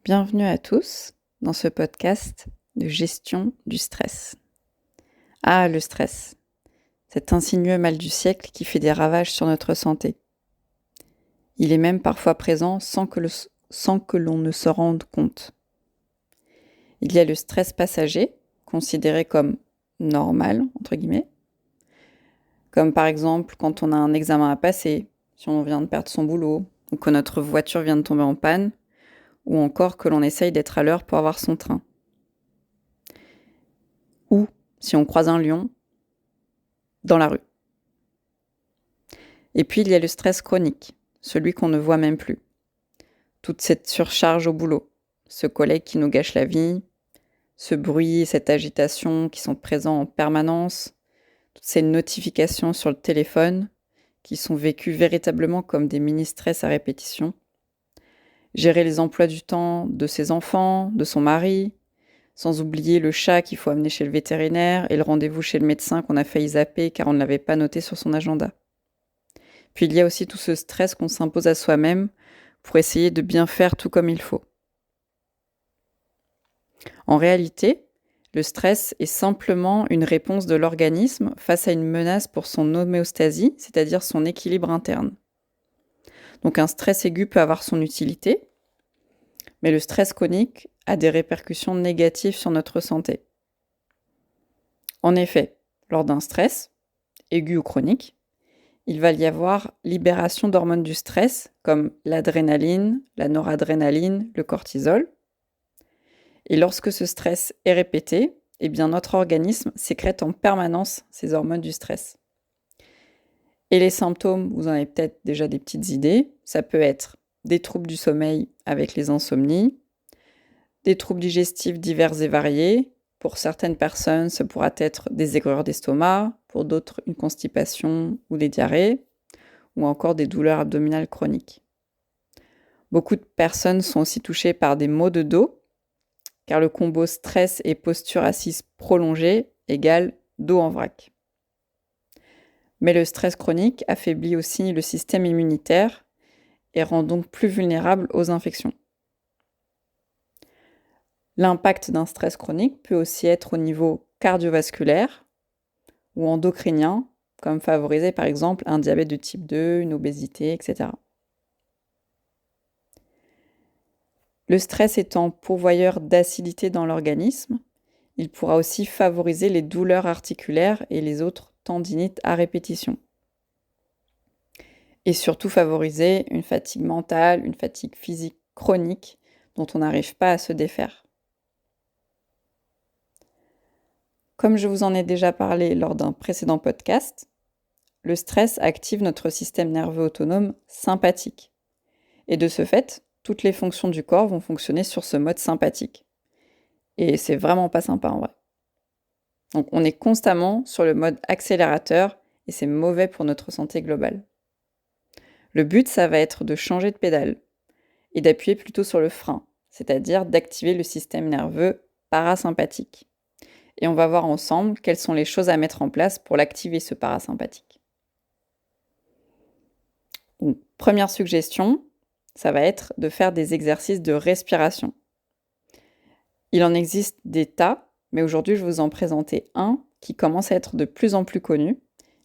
Bienvenue à tous dans ce podcast de gestion du stress. Ah, le stress, cet insidieux mal du siècle qui fait des ravages sur notre santé. Il est même parfois présent sans que l'on ne se rende compte. Il y a le stress passager, considéré comme normal, entre guillemets, comme par exemple quand on a un examen à passer, si on vient de perdre son boulot, ou que notre voiture vient de tomber en panne, ou encore que l'on essaye d'être à l'heure pour avoir son train. Ou si on croise un lion dans la rue. Et puis il y a le stress chronique, celui qu'on ne voit même plus. Toute cette surcharge au boulot, ce collègue qui nous gâche la vie, ce bruit et cette agitation qui sont présents en permanence, toutes ces notifications sur le téléphone qui sont vécues véritablement comme des mini-stress à répétition. Gérer les emplois du temps de ses enfants, de son mari, sans oublier le chat qu'il faut amener chez le vétérinaire et le rendez-vous chez le médecin qu'on a failli zapper car on ne l'avait pas noté sur son agenda. Puis il y a aussi tout ce stress qu'on s'impose à soi-même pour essayer de bien faire tout comme il faut. En réalité, le stress est simplement une réponse de l'organisme face à une menace pour son homéostasie, c'est-à-dire son équilibre interne. Donc un stress aigu peut avoir son utilité, mais le stress chronique a des répercussions négatives sur notre santé. En effet, lors d'un stress, aigu ou chronique, il va y avoir libération d'hormones du stress comme l'adrénaline, la noradrénaline, le cortisol. Et lorsque ce stress est répété, eh bien notre organisme sécrète en permanence ces hormones du stress. Et les symptômes, vous en avez peut-être déjà des petites idées. Ça peut être des troubles du sommeil avec les insomnies, des troubles digestifs divers et variés. Pour certaines personnes, ça pourra être des aigreurs d'estomac, pour d'autres une constipation ou des diarrhées, ou encore des douleurs abdominales chroniques. Beaucoup de personnes sont aussi touchées par des maux de dos, car le combo stress et posture assise prolongée égale dos en vrac. Mais le stress chronique affaiblit aussi le système immunitaire et rend donc plus vulnérable aux infections. L'impact d'un stress chronique peut aussi être au niveau cardiovasculaire ou endocrinien, comme favoriser par exemple un diabète de type 2, une obésité, etc. Le stress étant pourvoyeur d'acidité dans l'organisme, il pourra aussi favoriser les douleurs articulaires et les autres tendinites à répétition. Et surtout favoriser une fatigue mentale, une fatigue physique chronique dont on n'arrive pas à se défaire. Comme je vous en ai déjà parlé lors d'un précédent podcast, le stress active notre système nerveux autonome sympathique. Et de ce fait, toutes les fonctions du corps vont fonctionner sur ce mode sympathique. Et c'est vraiment pas sympa en vrai. Donc on est constamment sur le mode accélérateur et c'est mauvais pour notre santé globale. Le but, ça va être de changer de pédale et d'appuyer plutôt sur le frein, c'est-à-dire d'activer le système nerveux parasympathique. Et on va voir ensemble quelles sont les choses à mettre en place pour l'activer, ce parasympathique. Donc, première suggestion, ça va être de faire des exercices de respiration. Il en existe des tas, mais aujourd'hui je vais vous en présenter un qui commence à être de plus en plus connu.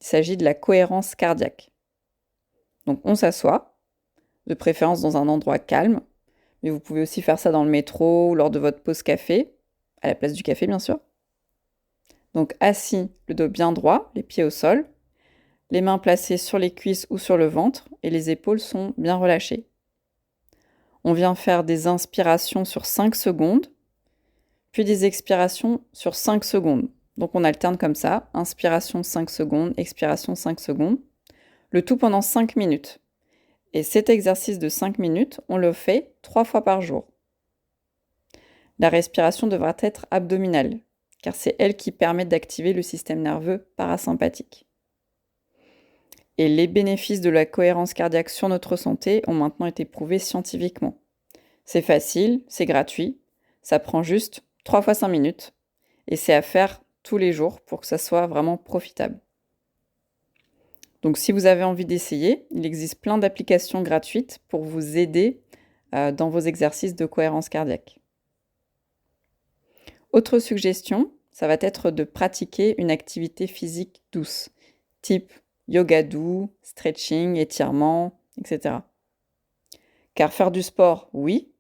Il s'agit de la cohérence cardiaque. Donc on s'assoit, de préférence dans un endroit calme, mais vous pouvez aussi faire ça dans le métro ou lors de votre pause café, à la place du café bien sûr. Donc assis, le dos bien droit, les pieds au sol, les mains placées sur les cuisses ou sur le ventre et les épaules sont bien relâchées. On vient faire des inspirations sur 5 secondes, puis des expirations sur 5 secondes. Donc on alterne comme ça, inspiration 5 secondes, expiration 5 secondes, le tout pendant 5 minutes. Et cet exercice de 5 minutes, on le fait 3 fois par jour. La respiration devra être abdominale, car c'est elle qui permet d'activer le système nerveux parasympathique. Et les bénéfices de la cohérence cardiaque sur notre santé ont maintenant été prouvés scientifiquement. C'est facile, c'est gratuit, ça prend juste 3 fois 5 minutes, et c'est à faire tous les jours pour que ça soit vraiment profitable. Donc si vous avez envie d'essayer, il existe plein d'applications gratuites pour vous aider dans vos exercices de cohérence cardiaque. Autre suggestion, ça va être de pratiquer une activité physique douce, type yoga doux, stretching, étirement, etc. Car faire du sport, oui,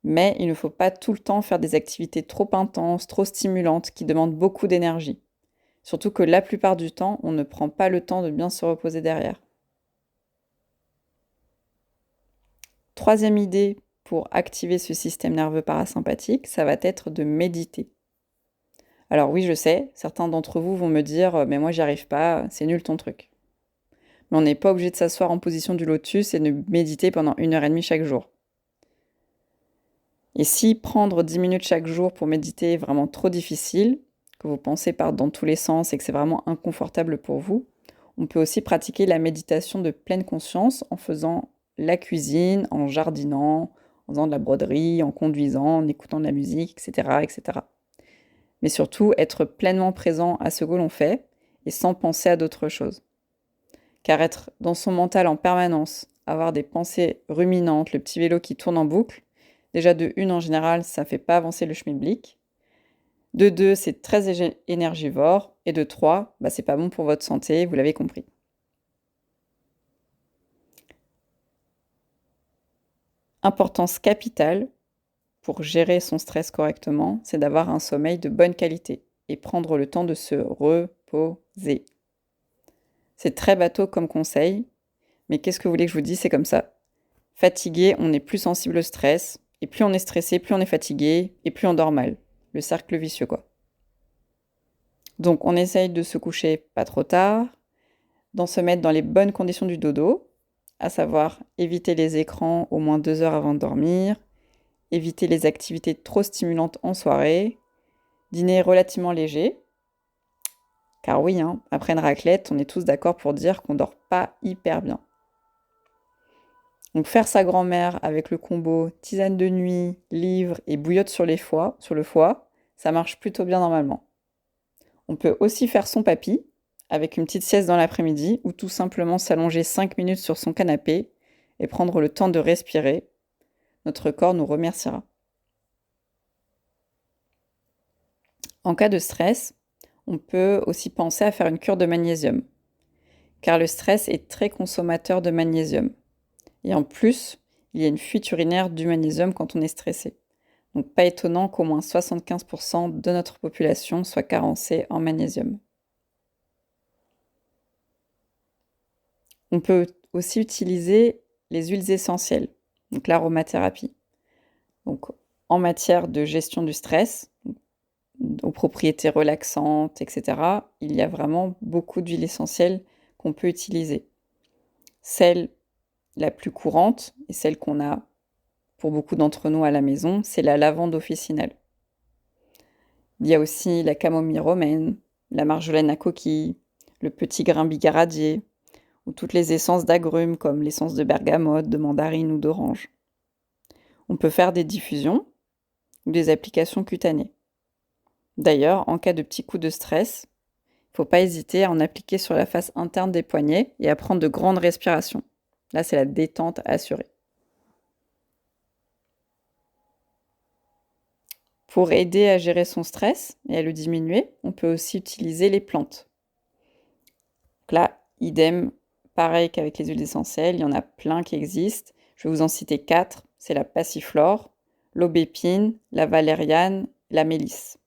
mais il ne faut pas tout le temps faire des activités trop intenses, trop stimulantes, qui demandent beaucoup d'énergie. Surtout que la plupart du temps, on ne prend pas le temps de bien se reposer derrière. Troisième idée pour activer ce système nerveux parasympathique, ça va être de méditer. Alors oui, je sais, certains d'entre vous vont me dire « mais moi j'y arrive pas, c'est nul ton truc ». Mais on n'est pas obligé de s'asseoir en position du lotus et de méditer pendant 1h30 chaque jour. Et si prendre 10 minutes chaque jour pour méditer est vraiment trop difficile, que vos pensées partent dans tous les sens et que c'est vraiment inconfortable pour vous, on peut aussi pratiquer la méditation de pleine conscience en faisant la cuisine, en jardinant, en faisant de la broderie, en conduisant, en écoutant de la musique, etc., etc. Mais surtout, être pleinement présent à ce que l'on fait et sans penser à d'autres choses. Car être dans son mental en permanence, avoir des pensées ruminantes, le petit vélo qui tourne en boucle, déjà de 1 en général, ça ne fait pas avancer le schmilblick. De 2, c'est très énergivore. Et de 3, c'est pas bon pour votre santé, vous l'avez compris. Importance capitale pour gérer son stress correctement, c'est d'avoir un sommeil de bonne qualité et prendre le temps de se reposer. C'est très bateau comme conseil, mais qu'est-ce que vous voulez que je vous dise, c'est comme ça. Fatigué, on est plus sensible au stress, et plus on est stressé, plus on est fatigué, et plus on dort mal. Le cercle vicieux, quoi. Donc, on essaye de se coucher pas trop tard, d'en se mettre dans les bonnes conditions du dodo, à savoir éviter les écrans au moins 2 heures avant de dormir, éviter les activités trop stimulantes en soirée, dîner relativement léger, car oui, après une raclette, on est tous d'accord pour dire qu'on dort pas hyper bien. Donc faire sa grand-mère avec le combo tisane de nuit, livre et bouillotte sur le foie, ça marche plutôt bien normalement. On peut aussi faire son papy, avec une petite sieste dans l'après-midi, ou tout simplement s'allonger 5 minutes sur son canapé et prendre le temps de respirer. Notre corps nous remerciera. En cas de stress, on peut aussi penser à faire une cure de magnésium, car le stress est très consommateur de magnésium. Et en plus, il y a une fuite urinaire du magnésium quand on est stressé. Donc pas étonnant qu'au moins 75% de notre population soit carencée en magnésium. On peut aussi utiliser les huiles essentielles, donc l'aromathérapie. Donc en matière de gestion du stress, aux propriétés relaxantes, etc., il y a vraiment beaucoup d'huiles essentielles qu'on peut utiliser. Celle la plus courante, et celle qu'on a pour beaucoup d'entre nous à la maison, c'est la lavande officinale. Il y a aussi la camomille romaine, la marjolaine à coquille, le petit grain bigaradier, ou toutes les essences d'agrumes comme l'essence de bergamote, de mandarine ou d'orange. On peut faire des diffusions ou des applications cutanées. D'ailleurs, en cas de petits coups de stress, il ne faut pas hésiter à en appliquer sur la face interne des poignets et à prendre de grandes respirations. Là, c'est la détente assurée. Pour aider à gérer son stress et à le diminuer, on peut aussi utiliser les plantes. Donc là, idem, pareil qu'avec les huiles essentielles, il y en a plein qui existent. Je vais vous en citer 4. C'est la passiflore, l'aubépine, la valériane, la mélisse.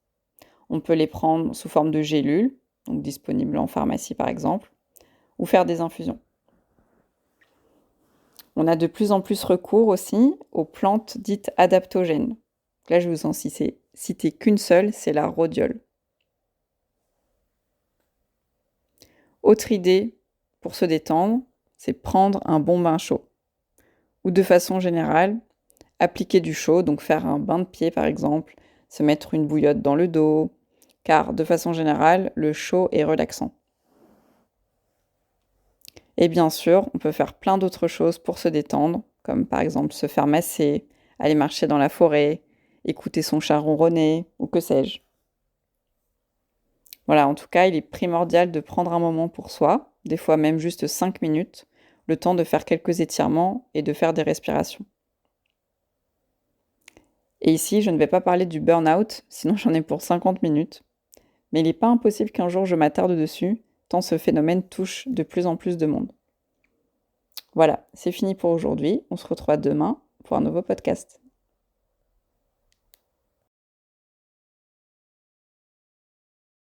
On peut les prendre sous forme de gélules, donc disponibles en pharmacie par exemple, ou faire des infusions. On a de plus en plus recours aussi aux plantes dites adaptogènes. Là, je vais vous en citer qu'une seule, c'est la rhodiole. Autre idée pour se détendre, c'est prendre un bon bain chaud. Ou de façon générale, appliquer du chaud, donc faire un bain de pied par exemple, se mettre une bouillotte dans le dos, car de façon générale, le chaud est relaxant. Et bien sûr, on peut faire plein d'autres choses pour se détendre, comme par exemple se faire masser, aller marcher dans la forêt, écouter son chat ronronner, ou que sais-je. Voilà, en tout cas, il est primordial de prendre un moment pour soi, des fois même juste 5 minutes, le temps de faire quelques étirements et de faire des respirations. Et ici, je ne vais pas parler du burn-out, sinon j'en ai pour 50 minutes. Mais il n'est pas impossible qu'un jour je m'attarde dessus, tant ce phénomène touche de plus en plus de monde. Voilà, c'est fini pour aujourd'hui. On se retrouve demain pour un nouveau podcast.